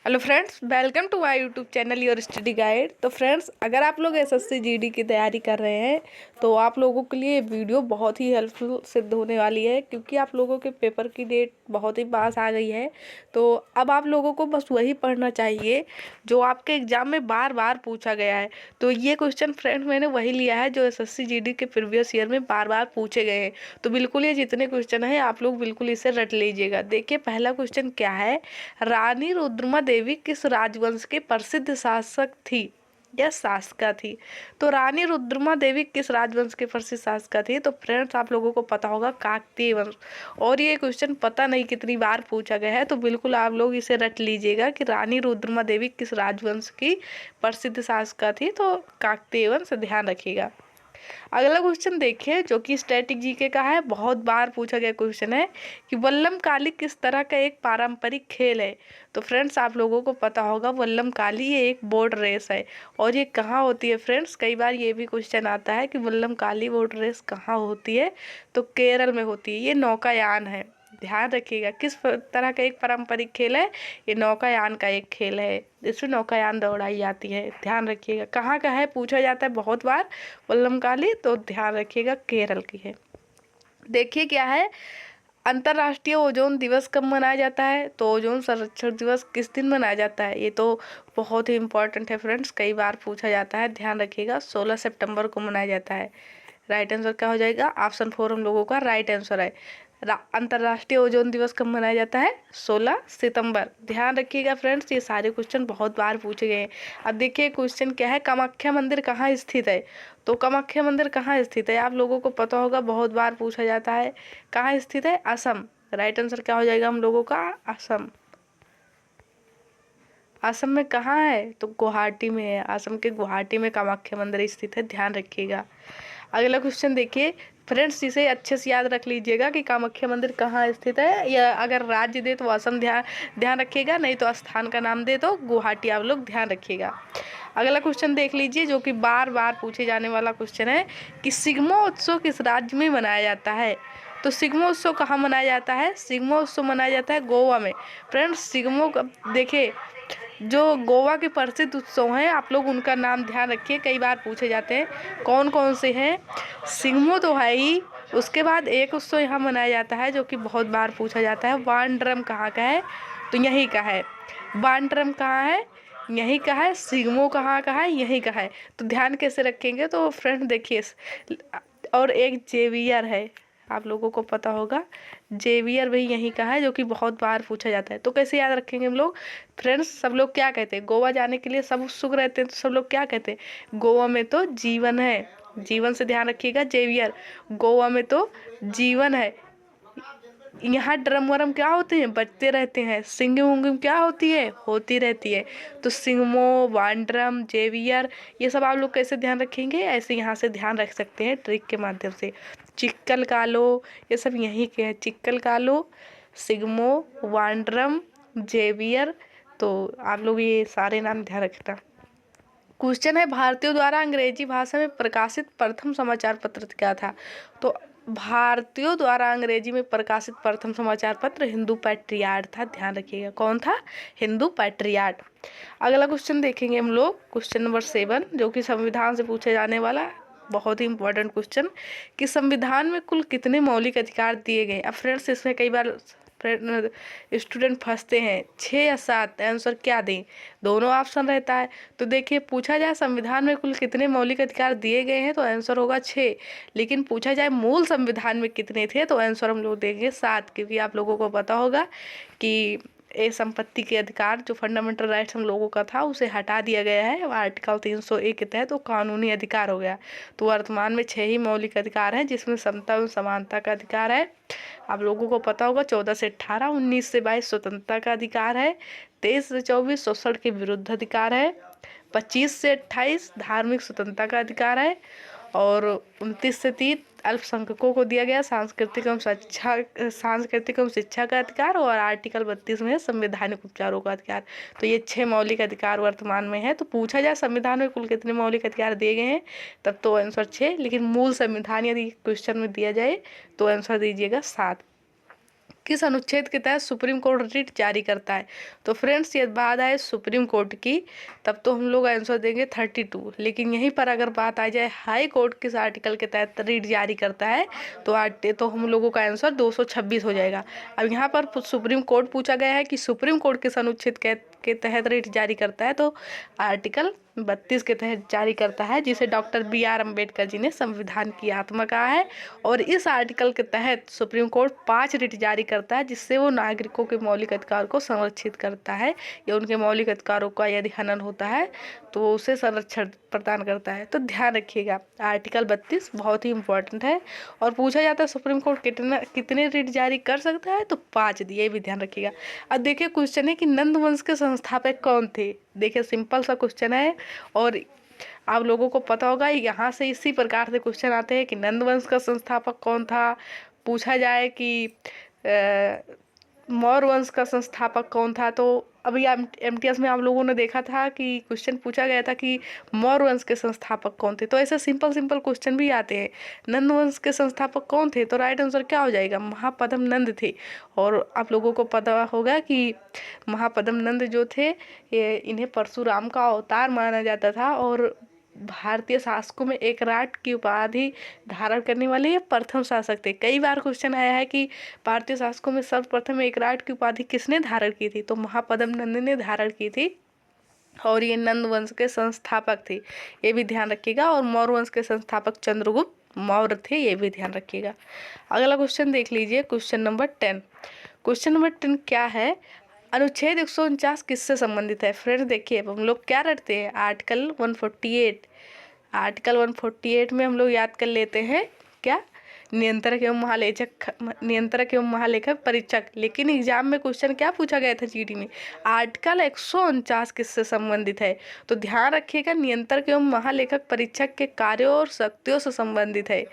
Hello friends, welcome to my YouTube channel your study guide. तो friends, अगर आप लोग एसएससी जीडी की तैयारी कर रहे हैं तो आप लोगों के लिए ये वीडियो बहुत ही हेल्पफुल सिद्ध होने वाली है, क्योंकि आप लोगों के पेपर की डेट बहुत ही पास आ गई है। तो अब आप लोगों को बस वही पढ़ना चाहिए जो आपके एग्जाम में बार बार पूछा गया है। तो ये क्वेश्चन फ्रेंड्स मैंने वही लिया है जो एसएससी जीडी के प्रीवियस ईयर में बार बार पूछे गए हैं। तो बिल्कुल ये जितने क्वेश्चन हैं आप लोग बिल्कुल इसे रट लीजिएगा। देखिए, पहला क्वेश्चन क्या है। रानी रुद्रमा देवी किस राजवंश के प्रसिद्ध शासक थी या शासका थी। तो रानी रुद्रमा देवी किस राजवंश के प्रसिद्ध शासका थी। तो फ्रेंड्स, आप लोगों को पता होगा काकतीय वंश। और ये क्वेश्चन पता नहीं कितनी बार पूछा गया है, तो बिल्कुल आप लोग इसे रट लीजिएगा कि रानी रुद्रमा देवी किस राजवंश की प्रसिद्ध शासका थी। तो काकतीय वंश ध्यान रखिएगा। अगला क्वेश्चन देखिए जो कि स्टैटिक जीके का है, बहुत बार पूछा गया क्वेश्चन है कि वल्लम काली किस तरह का एक पारंपरिक खेल है। तो फ्रेंड्स, आप लोगों को पता होगा वल्लम काली ये एक बोट रेस है। और ये कहाँ होती है फ्रेंड्स, कई बार ये भी क्वेश्चन आता है कि वल्लम काली बोट रेस कहाँ होती है। तो केरल में होती है। ये नौकायान है, ध्यान रखिएगा। किस तरह का एक पारंपरिक खेल है, ये नौकायान का एक खेल है जिसमें नौकायान दौड़ाई जाती है। ध्यान रखिएगा कहाँ का है, पूछा जाता है बहुत बार वल्लम काली, तो ध्यान रखिएगा केरल की है। देखिए क्या है, अंतर्राष्ट्रीय ओजोन दिवस कब मनाया जाता है। तो ओजोन संरक्षण दिवस किस दिन मनाया जाता है। ये तो बहुत ही इंपॉर्टेंट है फ्रेंड्स, कई बार पूछा जाता है। ध्यान रखिएगा 16 सितंबर को मनाया जाता है। राइट आंसर क्या हो जाएगा, ऑप्शन 4 हम लोगों का राइट आंसर है। अंतर्राष्ट्रीय ओजोन दिवस कब मनाया जाता है, 16 सितंबर। ध्यान रखिएगा फ्रेंड्स, ये सारे क्वेश्चन बहुत बार पूछे गए हैं। अब देखिए क्वेश्चन क्या है, कामाख्या मंदिर कहाँ स्थित है। तो कामाख्या मंदिर कहाँ स्थित है, आप लोगों को पता होगा, बहुत बार पूछा जाता है। कहाँ स्थित है, असम। राइट आंसर क्या हो जाएगा हम लोगों का, असम। असम में कहाँ है, तो गुवाहाटी में है। असम के गुवाहाटी में कामाख्या मंदिर स्थित है, ध्यान रखिएगा। अगला क्वेश्चन देखिए फ्रेंड्स, इसे अच्छे से याद रख लीजिएगा कि कामाख्या मंदिर कहाँ स्थित है। या अगर राज्य दे तो असम ध्यान ध्यान रखिएगा, नहीं तो स्थान का नाम दे तो गुवाहाटी आप लोग ध्यान रखिएगा। अगला क्वेश्चन देख लीजिए जो कि बार बार पूछे जाने वाला क्वेश्चन है कि सिग्मो उत्सव किस राज्य में मनाया जाता है। तो सिग्मो उत्सव कहाँ मनाया जाता है, सिग्मो उत्सव मनाया जाता है गोवा में। फ्रेंड्स, सिग्मो देखिए जो गोवा के प्रसिद्ध उत्सव हैं आप लोग उनका नाम ध्यान रखिए, कई बार पूछे जाते हैं। कौन कौन से हैं, सिग्मो तो है ही, उसके बाद एक उत्सव यहाँ मनाया जाता है जो कि बहुत बार पूछा जाता है। वांड्रम कहाँ का है, तो यहीं का है। वांड्रम कहाँ है, यहीं का है। सिग्मो कहाँ का है, यहीं का है। तो ध्यान कैसे रखेंगे, तो फ्रेंड देखिए, और एक जेवियर है, आप लोगों को पता होगा जेवियर भी यहीं का है, जो कि बहुत बार पूछा जाता है। तो कैसे याद रखेंगे हम लोग फ्रेंड्स, सब लोग क्या कहते हैं, गोवा जाने के लिए सब उत्सुक रहते हैं, तो सब लोग क्या कहते हैं, गोवा में तो जीवन है। जीवन से ध्यान रखिएगा, जेवियर, गोवा में तो जीवन है। यहाँ ड्रम वरम क्या होते हैं, बजते रहते हैं। सिंगिंग उंगिंग क्या होती है, होती रहती है। तो सिंगमो, वांड्रम, जेवियर, ये सब आप लोग कैसे ध्यान रखेंगे, ऐसे यहाँ से ध्यान रख सकते हैं ट्रिक के माध्यम से। चिक्कल कालो, ये सब यहीं के हैं। चिक्कल कालो, सिग्मो, वांड्रम, जेवियर। तो आप लोग ये सारे नाम ध्यान रखना। क्वेश्चन है, भारतीयों द्वारा अंग्रेजी भाषा में प्रकाशित प्रथम समाचार पत्र क्या था। तो भारतीयों द्वारा अंग्रेजी में प्रकाशित प्रथम समाचार पत्र हिंदू पैट्रियार्ट था, ध्यान रखिएगा। कौन था, हिंदू पैट्रियार्ट। अगला क्वेश्चन देखेंगे हम लोग, क्वेश्चन नंबर 7 जो कि संविधान से पूछे जाने वाला बहुत ही इंपॉर्टेंट क्वेश्चन कि संविधान में कुल कितने मौलिक अधिकार दिए गए। अब फ्रेंड्स, इसमें कई बार स्टूडेंट फंसते हैं, 6 या 7, आंसर क्या दें, दोनों ऑप्शन रहता है। तो देखिए, पूछा जाए संविधान में कुल कितने मौलिक अधिकार दिए गए हैं तो आंसर होगा 6। लेकिन पूछा जाए मूल संविधान में कितने थे तो आंसर हम लोग देंगे 7, क्योंकि आप लोगों को पता होगा कि ए संपत्ति के अधिकार जो फंडामेंटल राइट्स हम लोगों का था उसे हटा दिया गया है आर्टिकल 301 के तहत, तो कानूनी अधिकार हो गया। तो वर्तमान में 6 ही मौलिक अधिकार हैं, जिसमें समता एवं समानता का अधिकार है, आप लोगों को पता होगा 14 से 18, 19 से 22 स्वतंत्रता का अधिकार है, 23 से 24 शोषण के विरुद्ध अधिकार है, 25 से 28 धार्मिक स्वतंत्रता का अधिकार है, और 29 से 30 अल्पसंख्यकों को दिया गया सांस्कृतिक एवं शिक्षा का अधिकार, और आर्टिकल 32 में संवैधानिक उपचारों का अधिकार। तो ये 6 मौलिक अधिकार वर्तमान में है। तो पूछा जाए संविधान में कुल कितने मौलिक अधिकार दिए गए हैं, तब तो आंसर 6, लेकिन मूल संविधान यदि क्वेश्चन में दिया जाए तो आंसर दीजिएगा 7। किस अनुच्छेद के तहत सुप्रीम कोर्ट रिट जारी करता है? तो फ्रेंड्स ये बात आए सुप्रीम कोर्ट की, तब तो हम लोग आंसर देंगे 32। लेकिन यहीं पर अगर बात आ जाए हाई कोर्ट किस आर्टिकल के तहत रिट जारी करता है, तो हम लोगों का आंसर 226 हो जाएगा। अब यहाँ पर सुप्रीम कोर्ट पूछा गया है कि सुप्रीम कोर्ट किस अनुच्छेद के तहत रिट जारी करता है, तो आर्टिकल 32 के तहत जारी करता है, जिसे डॉक्टर BR अम्बेडकर जी ने संविधान की आत्मा कहा है। और इस आर्टिकल के तहत सुप्रीम कोर्ट 5 रिट जारी करता है, जिससे वो नागरिकों के मौलिक अधिकार को संरक्षित करता है, या उनके मौलिक अधिकारों का यदि हनन होता है तो वो उसे संरक्षण प्रदान करता है। तो ध्यान रखिएगा आर्टिकल 32 बहुत ही इंपॉर्टेंट है। और पूछा जाता है सुप्रीम कोर्ट कितने रिट जारी कर सकता है, तो 5 दिए, भी ध्यान रखिएगा। अब देखिए क्वेश्चन है कि नंद वंश के संस्थापक कौन थे। देखिए सिंपल सा क्वेश्चन है, और आप लोगों को पता होगा यहाँ से इसी प्रकार से क्वेश्चन आते हैं कि नंद वंश का संस्थापक कौन था। पूछा जाए कि मौर्य वंश का संस्थापक कौन था, तो अभी MTS में आप लोगों ने देखा था कि क्वेश्चन पूछा गया था कि मौर्य वंश के संस्थापक कौन थे। तो ऐसे सिंपल सिंपल क्वेश्चन भी आते हैं। नंद वंश के संस्थापक कौन थे, तो राइट आंसर क्या हो जाएगा, महापद्म नंद थे। और आप लोगों को पता होगा कि महापद्म नंद जो थे, ये इन्हें परशुराम का अवतार माना जाता था, और भारतीय शासकों में एकराट की उपाधि धारण करने वाले ये प्रथम शासक थे। कई बार क्वेश्चन आया है कि भारतीय शासकों में सर्वप्रथम एकराट की उपाधि किसने धारण की थी, तो महापद्म नंद ने धारण की थी, और ये नंद वंश के संस्थापक थे, ये भी ध्यान रखिएगा। और मौर्य वंश के संस्थापक चंद्रगुप्त मौर्य थे, ये भी ध्यान रखिएगा। अगला क्वेश्चन देख लीजिए, क्वेश्चन नंबर 10। क्वेश्चन नंबर 10 क्या है, अनुच्छेद 149 किससे संबंधित है। फ्रेंड्स देखिए हम लोग क्या रटते हैं, आर्टिकल 148। आर्टिकल 148 में हम लोग याद कर लेते हैं क्या, नियंत्रक एवं महालेखक परीक्षक। लेकिन एग्जाम में क्वेश्चन क्या पूछा गया था जीडी में, आर्टिकल 149 किससे संबंधित है। तो ध्यान रखिएगा नियंत्रक एवं महालेखक परीक्षक के कार्यों और शक्तियों से संबंधित है।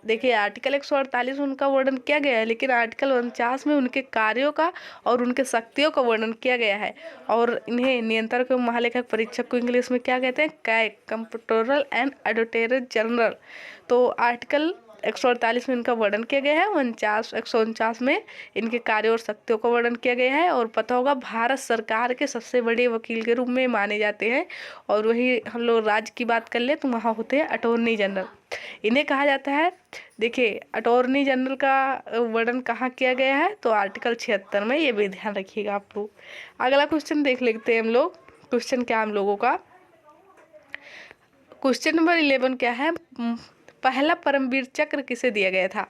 देखिए आर्टिकल 148 में उनका वर्णन किया गया है, लेकिन आर्टिकल 49 में उनके कार्यों का और उनके शक्तियों का वर्णन किया गया है। और इन्हें नियंत्रक एवं महालेखक परीक्षक को इंग्लिश में क्या कहते हैं, CAG, comptroller and auditor general. तो आर्टिकल 148 में इनका वर्णन किया गया है, 149 में इनके कार्यों और शक्तियों का वर्णन किया गया है। और पता होगा भारत सरकार के सबसे बड़े वकील के रूप में माने जाते हैं। और वही हम लोग राज्य की बात कर ले तो वहाँ होते हैं अटॉर्नी जनरल, इन्हें कहा जाता है। देखिए अटॉर्नी जनरल का वर्णन कहाँ किया गया है, तो आर्टिकल 76 में, ये भी ध्यान रखिएगा आप लोग। अगला क्वेश्चन देख लेते हैं हम लोग। क्वेश्चन क्या हम लोगों का, क्वेश्चन नंबर 11 क्या है, पहला परमवीर चक्र किसे दिया गया था।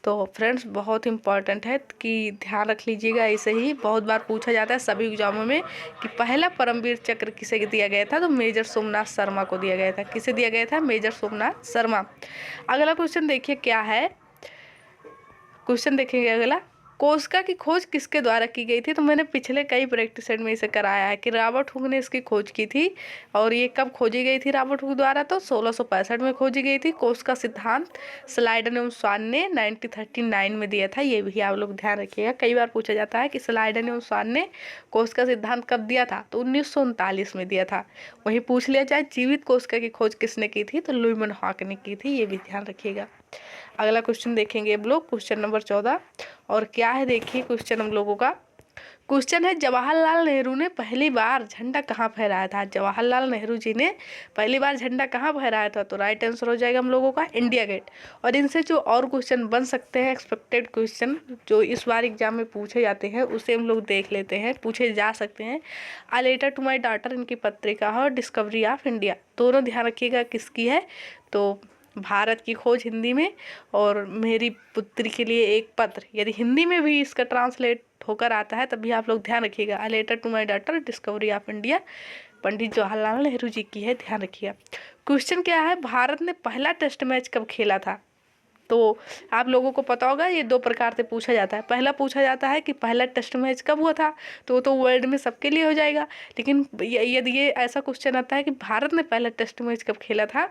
तो फ्रेंड्स बहुत इंपॉर्टेंट है कि ध्यान रख लीजिएगा, ऐसे ही बहुत बार पूछा जाता है सभी एग्जामों में कि पहला परमवीर चक्र किसे दिया गया था, तो मेजर सोमनाथ शर्मा को दिया गया था। किसे दिया गया था, मेजर सोमनाथ शर्मा। अगला क्वेश्चन देखिए क्या है, क्वेश्चन देखेंगे अगला, कोशिका की खोज किसके द्वारा की गई थी। तो मैंने पिछले कई प्रैक्टिस सेट में इसे कराया है कि रॉबर्ट हुक ने इसकी खोज की थी। और ये कब खोजी गई थी रॉबर्ट हुक द्वारा, तो 1665 में खोजी गई थी। कोशिका सिद्धांत स्लाइडन एवं स्वान ने 1939 में दिया था, ये भी आप लोग ध्यान रखिएगा। कई बार पूछा जाता है कि स्लाइडन एवं स्वान ने कोशिका सिद्धांत कब दिया था, तो 1939 में दिया था। वहीं पूछ लिया जाए जीवित कोशिका की खोज किसने की थी, तो लुईमन हॉक ने की थी, ये भी ध्यान रखिएगा। अगला क्वेश्चन देखेंगे हम लोग, क्वेश्चन नंबर 14। और क्या है देखिए क्वेश्चन हम लोगों का, क्वेश्चन है जवाहरलाल नेहरू ने पहली बार झंडा कहाँ फहराया था। जवाहरलाल नेहरू जी ने पहली बार झंडा कहाँ फहराया था, तो राइट आंसर हो जाएगा हम लोगों का इंडिया गेट। और इनसे जो और क्वेश्चन बन सकते हैं, एक्सपेक्टेड क्वेश्चन जो इस बार एग्जाम में पूछे जाते हैं, उसे हम लोग देख लेते हैं, पूछे जा सकते हैं। A letter to my daughter इनकी पत्रिका है, और डिस्कवरी ऑफ इंडिया, दोनों ध्यान रखिएगा किसकी है, तो भारत की खोज हिंदी में, और मेरी पुत्री के लिए एक पत्र, यदि हिंदी में भी इसका ट्रांसलेट होकर आता है तभी आप लोग ध्यान रखिएगा। A letter to my daughter Discovery of India Pandit Jawaharlal Nehru ji की है, ध्यान रखिएगा। क्वेश्चन क्या है, भारत ने पहला टेस्ट मैच कब खेला था। तो आप लोगों को पता होगा ये 2 प्रकार से पूछा जाता है। पहला पूछा जाता है कि पहला टेस्ट मैच कब हुआ था, तो वर्ल्ड में सबके लिए हो जाएगा। लेकिन यदि ये ऐसा क्वेश्चन आता है कि भारत ने पहला टेस्ट मैच कब खेला था,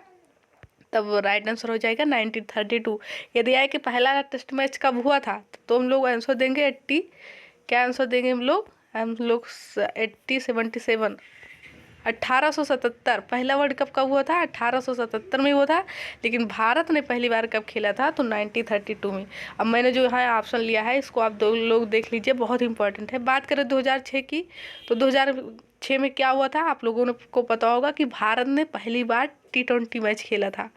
तब राइट आंसर हो जाएगा 1932। यदि आए कि पहला टेस्ट मैच कब हुआ था, तो हम लोग आंसर देंगे 80, क्या आंसर देंगे हम लोग 80 77 1877 पहला वर्ल्ड कप कब हुआ था? 1877 में हुआ था। लेकिन भारत ने पहली बार कब खेला था? तो 1932 में। अब मैंने जो यहाँ ऑप्शन लिया है इसको आप दो लोग देख लीजिए, बहुत इंपॉर्टेंट है। बात करें 2006 की, तो 2006 में क्या हुआ था? आप लोगों को पता होगा कि भारत ने पहली बार T20 मैच खेला था।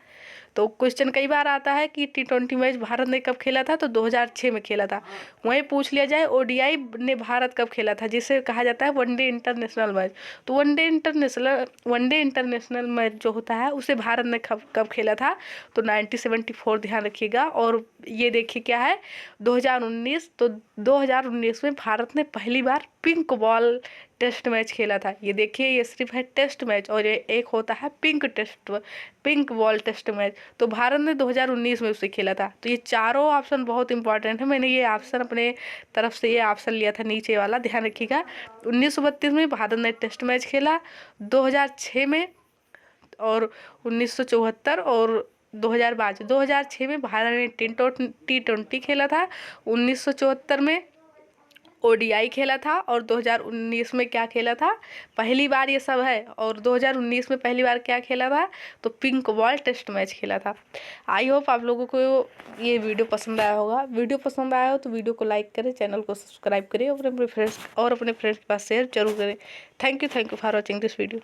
तो क्वेश्चन कई बार आता है कि T20 मैच भारत ने कब खेला था? तो 2006 में खेला था। वहीं पूछ लिया जाए ODI ने भारत कब खेला था, जिसे कहा जाता है वनडे इंटरनेशनल मैच। तो वनडे इंटरनेशनल मैच जो होता है उसे भारत ने कब खेला था? तो 1974, ध्यान रखिएगा। और ये देखिए क्या है, 2019। तो 2019 में भारत ने पहली बार पिंक बॉल टेस्ट मैच खेला था। ये देखिए, ये सिर्फ है टेस्ट मैच, और ये एक होता है पिंक बॉल टेस्ट मैच। तो भारत ने 2019 में उसे खेला था। तो ये चारों ऑप्शन बहुत इंपॉर्टेंट है। मैंने ये ऑप्शन अपने तरफ से ये ऑप्शन लिया था नीचे वाला, ध्यान रखिएगा। 1932 में भारत ने टेस्ट मैच खेला, 2006 में, और 1974 और 2006 में भारत ने T20 खेला था, 1974 में ODI खेला था, और 2019 में क्या खेला था? पहली बार ये सब है। और 2019 में पहली बार क्या खेला था? तो पिंक बॉल टेस्ट मैच खेला था। आई होप आप लोगों को ये वीडियो पसंद आया होगा। वीडियो पसंद आया हो तो वीडियो को लाइक करें, चैनल को सब्सक्राइब करें, और अपने फ्रेंड्स के पास शेयर जरूर करें। Thank you for watching this video.